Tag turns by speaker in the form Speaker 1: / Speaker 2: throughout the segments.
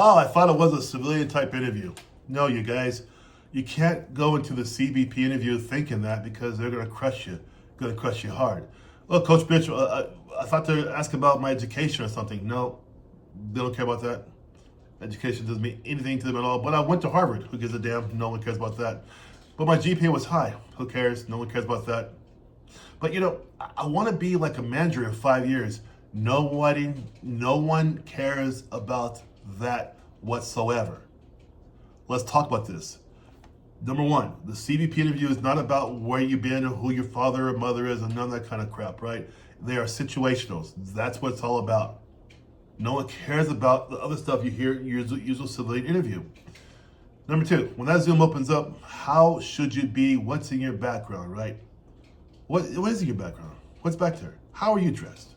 Speaker 1: Oh, I thought it was a civilian type interview. No, you guys, you can't go into the CBP interview thinking that because they're going to crush you, hard. Well, Coach Mitch, I thought they were asking about my education or something. No, they don't care about that. Education doesn't mean anything to them at all. But I went to Harvard. Who gives a damn? No one cares about that. But my GPA was high. Who cares? No one cares about that. But I want to be like a manager in 5 years. No one cares about that whatsoever. Let's talk about this. Number one, the CBP interview is not about where you've been or who your father or mother is and none of that kind of crap, right? They are situationals. That's what it's all about. No one cares about the other stuff you hear in your usual civilian interview. Number two, when that Zoom opens up, how should you be? What's in your background, right? What is in your background? What's back there? How are you dressed?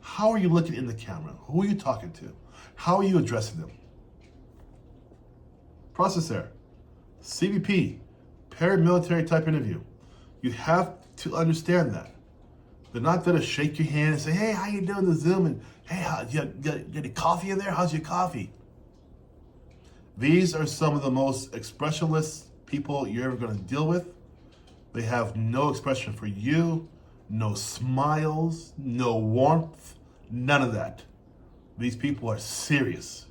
Speaker 1: How are you looking in the camera? Who are you talking to? How are you addressing them? Process there. CBP, paramilitary type interview. You have to understand that. They're not there to shake your hand and say, hey, how you doing the Zoom? And hey, you got any coffee in there? How's your coffee? These are some of the most expressionless people you're ever going to deal with. They have no expression for you, no smiles, no warmth, none of that. These people are serious.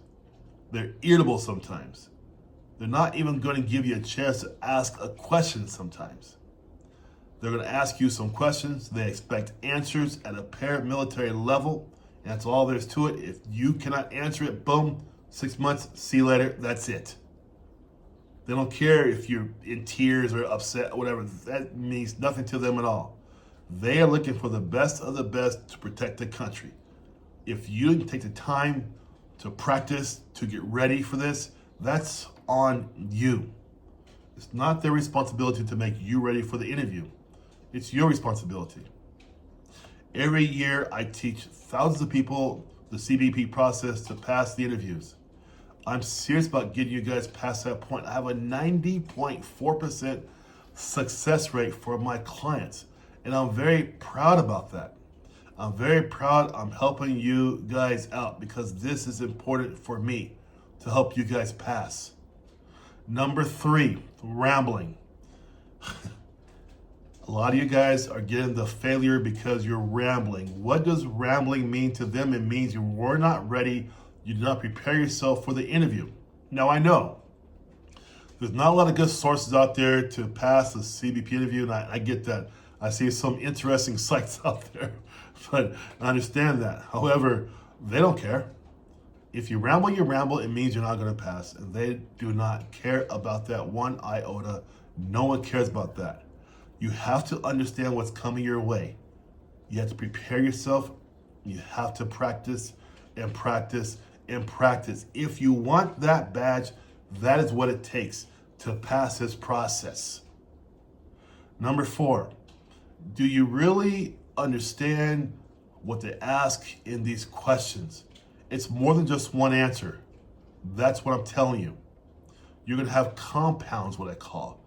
Speaker 1: They're irritable sometimes. They're not even going to give you a chance to ask a question sometimes. They're going to ask you some questions. They expect answers at a paramilitary level. And that's all there is to it. If you cannot answer it, boom, 6 months, see you later, that's it. They don't care if you're in tears or upset or whatever. That means nothing to them at all. They are looking for the best of the best to protect the country. If you didn't take the time to practice, to get ready for this, that's on you. It's not their responsibility to make you ready for the interview. It's your responsibility. Every year I teach thousands of people the CBP process to pass the interviews. I'm serious about getting you guys past that point. I have a 90.4% success rate for my clients, and I'm very proud about that. I'm very proud I'm helping you guys out because this is important for me to help you guys pass. Number three, rambling. A lot of you guys are getting the failure because you're rambling. What does rambling mean to them? It means you were not ready. You did not prepare yourself for the interview. Now, I know there's not a lot of good sources out there to pass the CBP interview, and I get that. I see some interesting sites out there, but I understand that. However, they don't care. If you ramble, it means you're not going to pass, and they do not care about that one iota. No one cares about that. You have to understand what's coming your way. You have to prepare yourself. You have to practice and practice and practice. If you want that badge, that is what it takes to pass this process. Number four, do you really understand what they ask in these questions? It's more than just one answer. That's what I'm telling you. You're going to have compounds, what I call.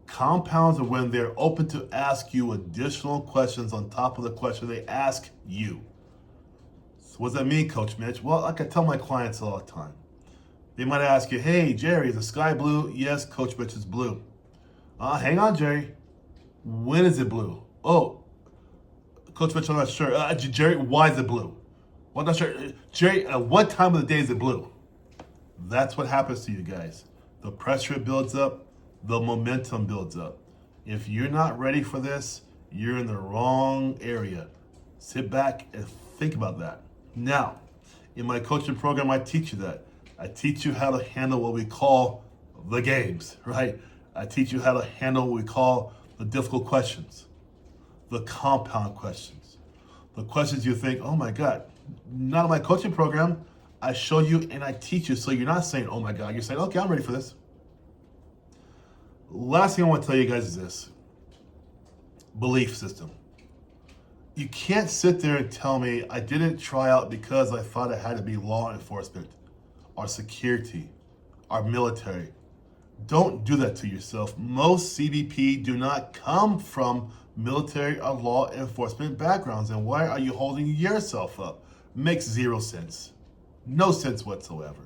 Speaker 1: Compounds are when they're open to ask you additional questions on top of the question they ask you. So what does that mean, Coach Mitch? Well, like I tell my clients all the time. They might ask you, hey, Jerry, is the sky blue? Yes, Coach Mitch, it's blue. Hang on, Jerry. When is it blue? Oh, Coach Mitch, I'm not sure. Jerry, why is it blue? Well, I'm not sure. Jerry, at what time of the day is it blue? That's what happens to you guys. The pressure builds up. The momentum builds up. If you're not ready for this, you're in the wrong area. Sit back and think about that. Now, in my coaching program, I teach you that. I teach you how to handle what we call the games, right? I teach you how to handle what we call the difficult questions, the compound questions, the questions you think, oh my God, not in my coaching program. I show you and I teach you, so you're not saying, oh my God, you're saying, okay, I'm ready for this. Last thing I want to tell you guys is this. Belief system. You can't sit there and tell me I didn't try out because I thought it had to be law enforcement, our security, our military. Don't do that to yourself. Most CBP do not come from military or law enforcement backgrounds. And why are you holding yourself up? Makes zero sense. No sense whatsoever.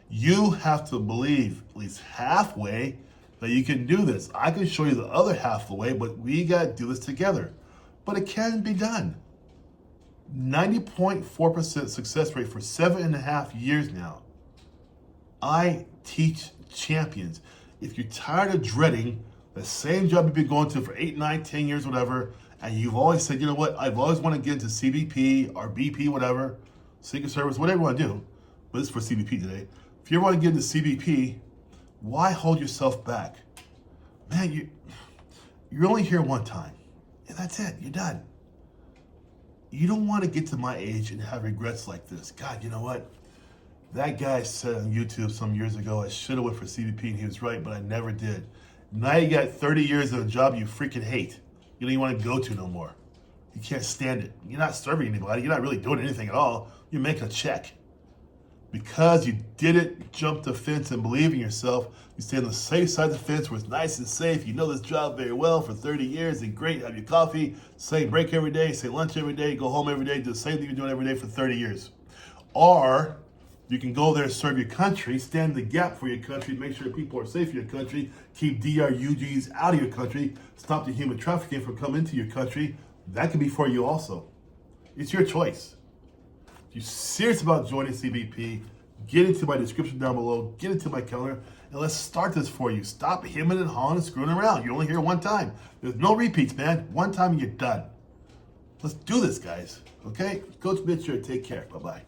Speaker 1: You have to believe at least halfway that you can do this. I can show you the other half of the way, but we got to do this together. But it can be done. 90.4% success rate for 7.5 years now. I teach champions. If you're tired of dreading the same job you've been going to for 8, 9, 10 years, whatever, and you've always said, you know what, I've always wanted to get into CBP or BP, whatever, Secret Service, whatever you want to do, but this is for CBP today. If you ever want to get into CBP, why hold yourself back? Man, you're only here one time, and that's it, you're done. You don't want to get to my age and have regrets like this. God, you know what? That guy said on YouTube some years ago, I should have went for CBP, and he was right, but I never did. Now you got 30 years of a job you freaking hate. You don't even want to go to no more. You can't stand it. You're not serving anybody. You're not really doing anything at all. You're making a check. Because you didn't jump the fence and believe in yourself, you stay on the safe side of the fence where it's nice and safe. You know this job very well for 30 years and great. Have your coffee, say break every day, say lunch every day, go home every day, do the same thing you're doing every day for 30 years. Or you can go there, serve your country, stand in the gap for your country, make sure people are safe in your country, keep DRUGs out of your country, stop the human trafficking from coming into your country. That could be for you also. It's your choice. If you're serious about joining CBP, get into my description down below, get into my calendar, and let's start this for you. Stop hemming and hawing and screwing around. You're only here one time. There's no repeats, man. One time and you're done. Let's do this, guys. Okay? Coach Mitch here. Take care. Bye-bye.